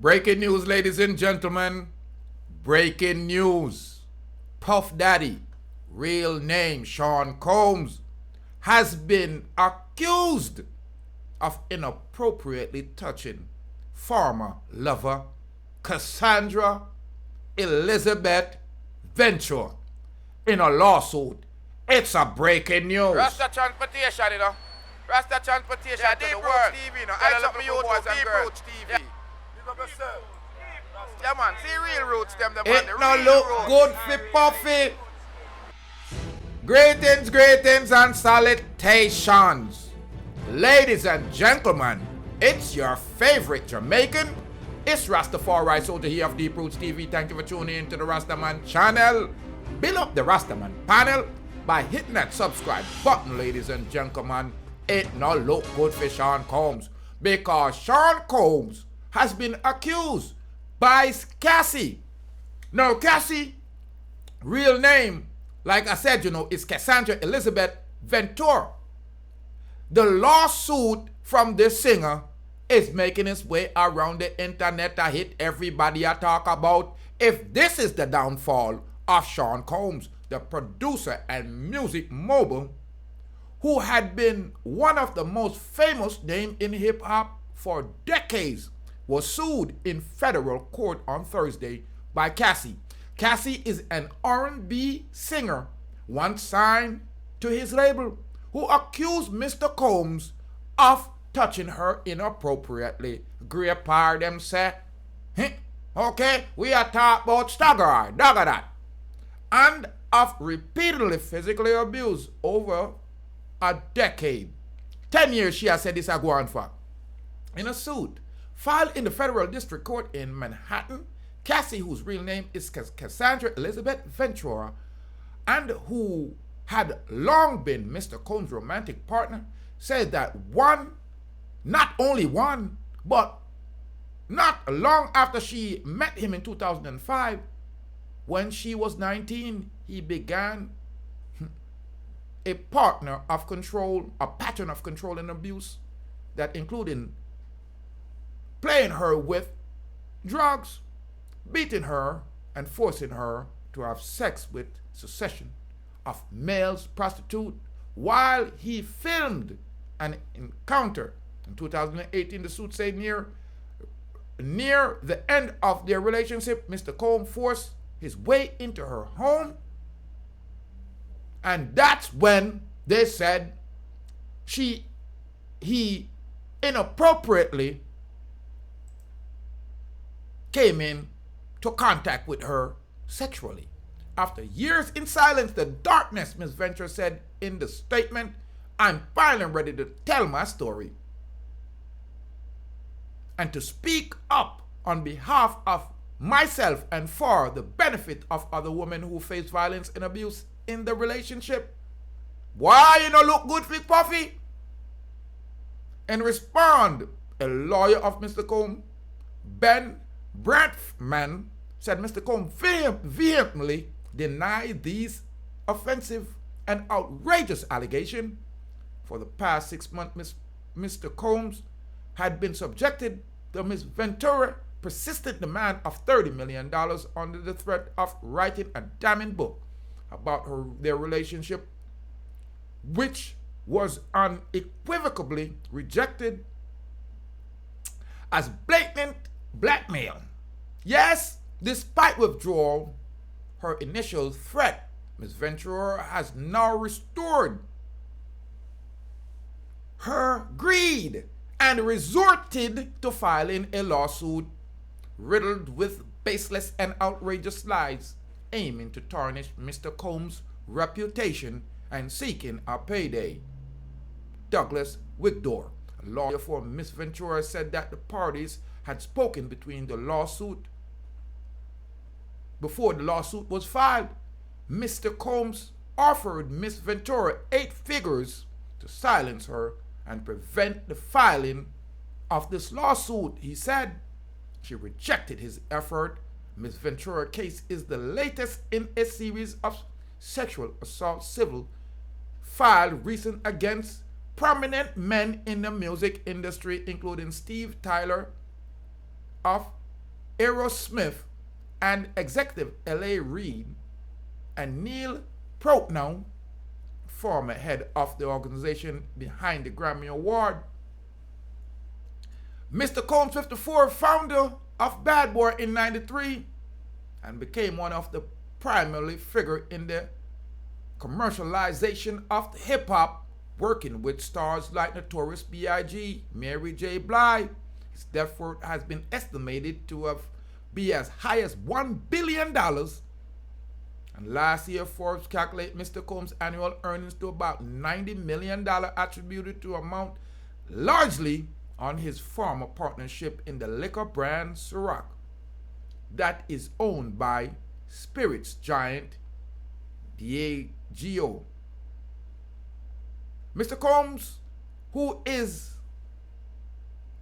Breaking news, ladies and gentlemen. Breaking news. Puff Daddy, real name Sean Combs, has been accused of inappropriately touching former lover Casandra Elizabeth Ventura in a lawsuit. It's a breaking news. Rasta transportation, you know. Rasta transportation to the world. TV, you know. I up my YouTube, Deep Roots TV. Yeah, man. See real roots, them, the man. It no look roots. good for Puffy. Greetings and salutations. Ladies and gentlemen, it's your favorite Jamaican. It's Rastafari, soldier here of Deep Roots TV. Thank you for tuning in to the Rastaman channel. Build up the Rastaman panel by hitting that subscribe button, ladies and gentlemen. It no look good for Sean Combs, because Sean Combs has been accused by Cassie. Now, Cassie, real name, like I said, is Casandra Elizabeth Ventura. The lawsuit from this singer is making its way around the internet. I hit everybody I talk about. If this is the downfall of Sean Combs, the producer and music mogul, who had been one of the most famous names in hip-hop for decades, was sued in federal court on Thursday by Cassie. Cassie is an R&B singer, once signed to his label, who accused Mr. Combs of touching her inappropriately. Great par them say, okay, we are talking about stagger, dagger that, and of repeatedly physically abused over a decade. 10 years she has said this a go on for. In a suit filed in the federal district court in Manhattan, Cassie, whose real name is Casandra Elizabeth Ventura, and who had long been Mr. Combs' romantic partner, said that not only one, but not long after she met him in 2005, when she was 19, he began a pattern of control and abuse that included playing her with drugs, beating her, and forcing her to have sex with succession of males prostitute while he filmed an encounter. In 2018, the suit said near the end of their relationship, Mr. Combs forced his way into her home, and that's when they said he inappropriately came in to contact with her sexually. After years in silence, the darkness, Ms. Ventura said in the statement, I'm finally ready to tell my story and to speak up on behalf of myself and for the benefit of other women who face violence and abuse in the relationship. Why you no look good for Puffy? In response, a lawyer of Mr. Combs, Ben Brantman, said Mr. Combs vehemently denied these offensive and outrageous allegations. For the past 6 months, Mr. Combs had been subjected to Ms. Ventura's persistent demand of $30 million under the threat of writing a damning book about their relationship, which was unequivocally rejected as blatant blackmail. Yes, despite withdrawal her initial threat, Ms. Ventura has now restored her greed and resorted to filing a lawsuit riddled with baseless and outrageous lies, aiming to tarnish Mr. Combs' reputation and seeking a payday. Douglas Wigdor, a lawyer for Ms. Ventura, said that the parties had spoken before the lawsuit was filed. Mr. Combs offered Ms. Ventura 8 figures to silence her and prevent the filing of this lawsuit, he said. She rejected his effort. Ms. Ventura's case is the latest in a series of sexual assault civil filed recent against prominent men in the music industry, including Steve Tyler of Aerosmith and executive L.A. Reid and Neil Proutnow, former head of the organization behind the Grammy Award. Mr. Combs, 54, founder of Bad Boy in 93 and became one of the primary figure in the commercialization of hip-hop, working with stars like Notorious B.I.G., Mary J. Blige. His net worth has been estimated to be as high as $1 billion. And last year, Forbes calculated Mr. Combs' annual earnings to about $90 million, attributed to amount largely on his former partnership in the liquor brand Ciroc that is owned by spirits giant Diageo. Mr. Combs, who is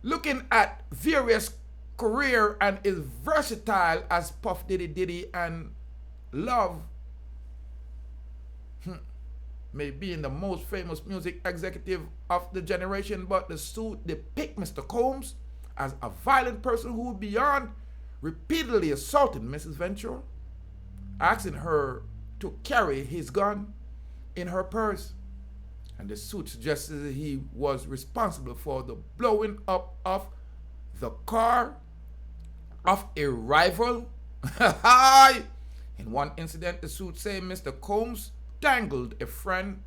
looking at various career and is versatile as Puff Diddy and Love, may be the most famous music executive of the generation, but the suit depict Mr. Combs as a violent person who beyond repeatedly assaulted Mrs. Ventura, asking her to carry his gun in her purse. And the suit suggested that he was responsible for the blowing up of the car of a rival. In one incident, the suit said Mr. Combs dangled a friend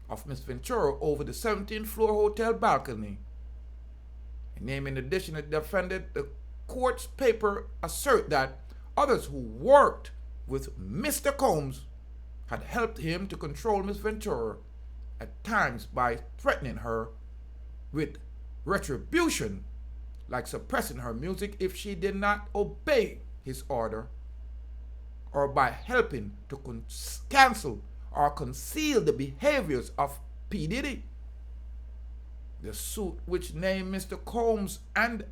of Miss Ventura over the 17th floor hotel balcony. A name in addition that defended the court's paper assert that others who worked with Mr. Combs had helped him to control Miss Ventura at times by threatening her with retribution, like suppressing her music if she did not obey his order, or by helping to cancel or conceal the behaviors of P. Diddy. The suit, which named Mr. Combs and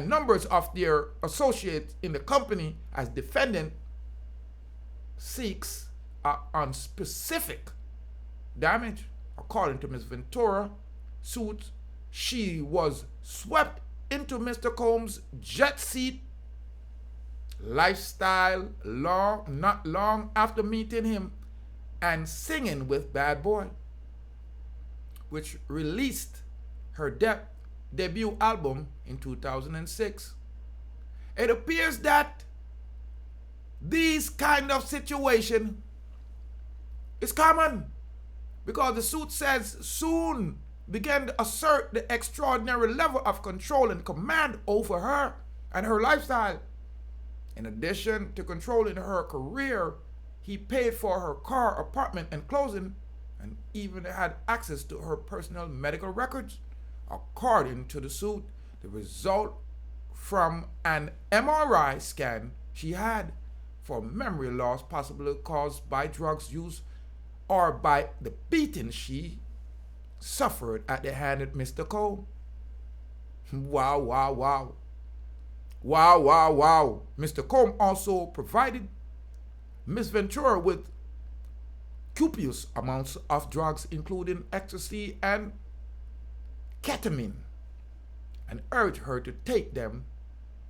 numbers of their associates in the company as defendant, seeks on specific damage. According to Ms. Ventura suit, she was swept into Mr. Combs' jet seat lifestyle not long after meeting him and singing with Bad Boy, which released her debut album in 2006. It appears that these kind of situation is common, because the suit says soon began to assert the extraordinary level of control and command over her and her lifestyle. In addition to controlling her career, he paid for her car, apartment, and clothing, and even had access to her personal medical records. According to the suit, the result from an MRI scan she had for memory loss, possibly caused by drugs use or by the beating she suffered at the hand of Mr. Cole. Wow, wow, wow. Wow, wow, wow. Mr. Combs also provided Miss Ventura with copious amounts of drugs, including ecstasy and ketamine, and urged her to take them,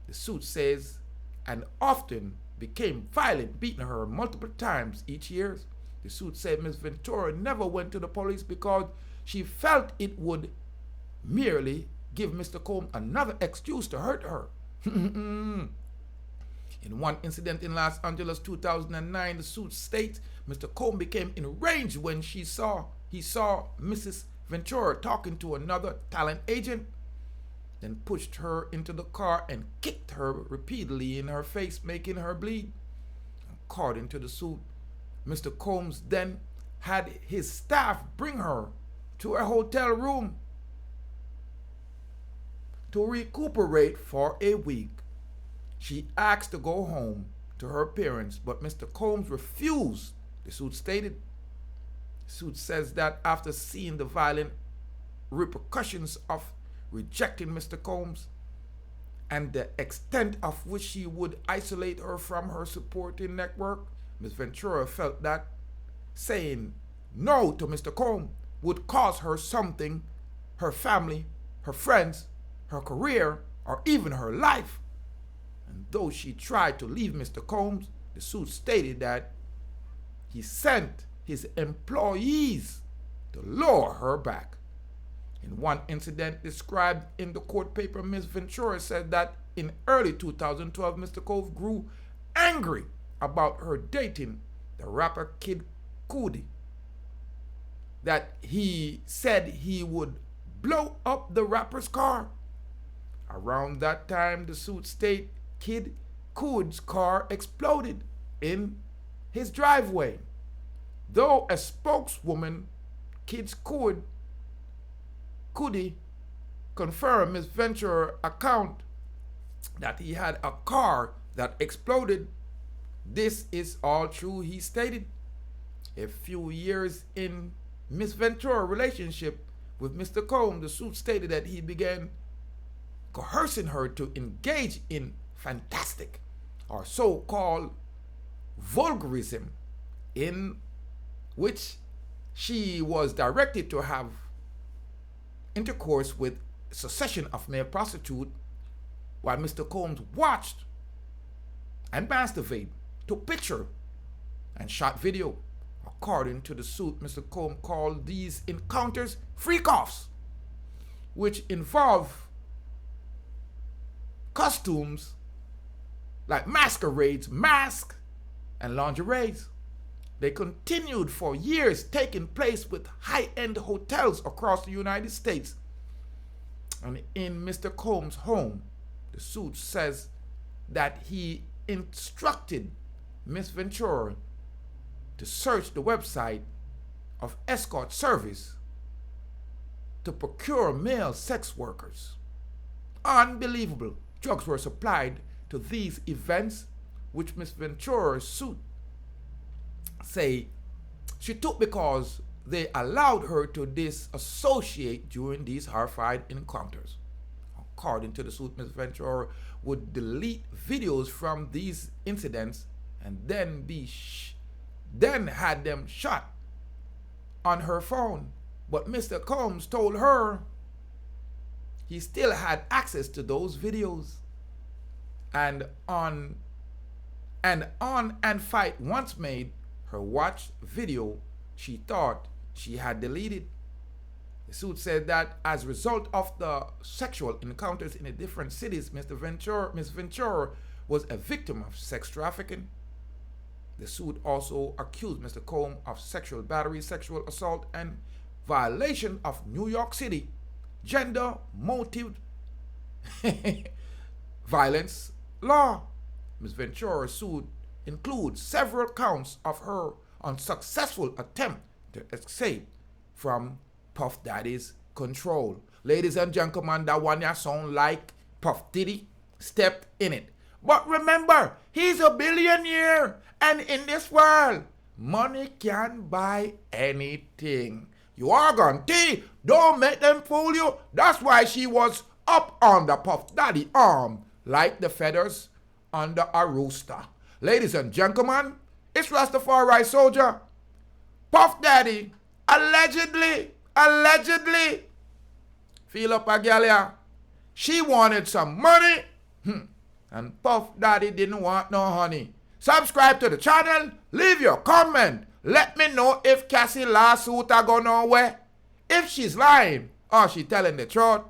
the suit says, and often became violent, beating her multiple times each year. The suit said Miss Ventura never went to the police because she felt it would merely give Mr. Combs another excuse to hurt her. In one incident in Los Angeles 2009, the suit states Mr. Combs became enraged when he saw Mrs. Ventura talking to another talent agent, then pushed her into the car and kicked her repeatedly in her face, making her bleed. According to the suit, Mr. Combs then had his staff bring her to a hotel room to recuperate for a week. She asked to go home to her parents, but Mr. Combs refused, the suit stated. The suit says that after seeing the violent repercussions of rejecting Mr. Combs and the extent of which she would isolate her from her supporting network, Ms. Ventura felt that saying no to Mr. Combs would cost her something: her family, her friends, her career, or even her life. And though she tried to leave Mr. Combs, the suit stated that he sent his employees to lower her back. In one incident described in the court paper, Ms. Ventura said that in early 2012, Mr. Cove grew angry about her dating the rapper Kid Cudi, that he said he would blow up the rapper's car. Around that time, the suit stated Kid Cudi's car exploded in his driveway. Though a spokeswoman, Kid Cudi confirmed Ms. Ventura's account that he had a car that exploded. This is all true, he stated. A few years in Ms. Ventura's relationship with Mr. Combs, the suit stated that he began coercing her to engage in fantastic or so-called vulgarism, in which she was directed to have intercourse with a succession of male prostitutes while Mr. Combs watched and masturbated, took picture, and shot video. According to the suit, Mr. Combs called these encounters freak-offs, which involve costumes like masquerades, masks, and lingeries. They continued for years, taking place with high-end hotels across the United States. And in Mr. Combs' home, the suit says that he instructed Ms. Ventura to search the website of escort service to procure male sex workers. Unbelievable. Drugs were supplied to these events, which Ms. Ventura's suit say she took because they allowed her to disassociate during these horrified encounters. According to the suit, Ms. Ventura would delete videos from these incidents and then had them shot on her phone. But Mr. Combs told her he still had access to those videos. And fight once made her watch video she thought she had deleted. The suit said that as a result of the sexual encounters in the different cities, Ms. Ventura was a victim of sex trafficking. The suit also accused Mr. Combs of sexual battery, sexual assault, and violation of New York City gender motive violence law. Ms. Ventura's suit includes several counts of her unsuccessful attempt to escape from Puff Daddy's control. Ladies and gentlemen, that one ya sound like Puff Diddy stepped in it. But remember, he's a billionaire, and in this world, money can buy anything. You argon T, don't make them fool you. That's why she was up on the Puff Daddy arm like the feathers under a rooster. Ladies and gentlemen, it's Rastafari Soldier. Puff Daddy allegedly, feel up a gal ya. She wanted some money, and Puff Daddy didn't want no honey. Subscribe to the channel, leave your comment. Let me know if Cassie lawsuit a go nowhere. If she's lying or she telling the truth.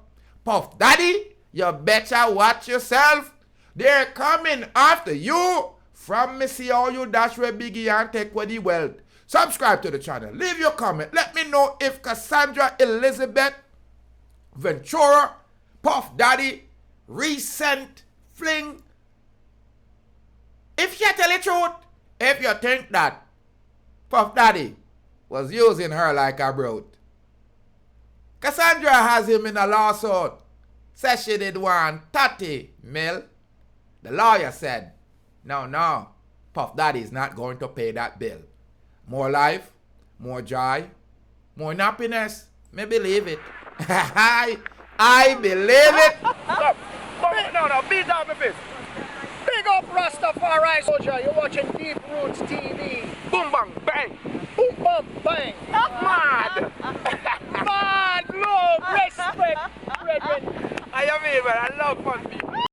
Puff Daddy, you better watch yourself. They're coming after you. From me see how you dash where Biggie and take with the wealth. Subscribe to the channel, leave your comment. Let me know if Casandra Elizabeth Ventura, Puff Daddy, recent fling. If you tell the truth, if you think that Puff Daddy was using her like a brute. Casandra has him in a lawsuit. Says she did want 30 mil. The lawyer said, no, Puff Daddy is not going to pay that bill. More life, more joy, more happiness. Me believe it. I believe it. No, beat down my fist. Big up Rastafari Soldier. You're watching Deep Roots TV. Boom, bang, bang. Boom, bang, bang. Mad. Mad love, respect, brethren. I am mean, man? I love fun people.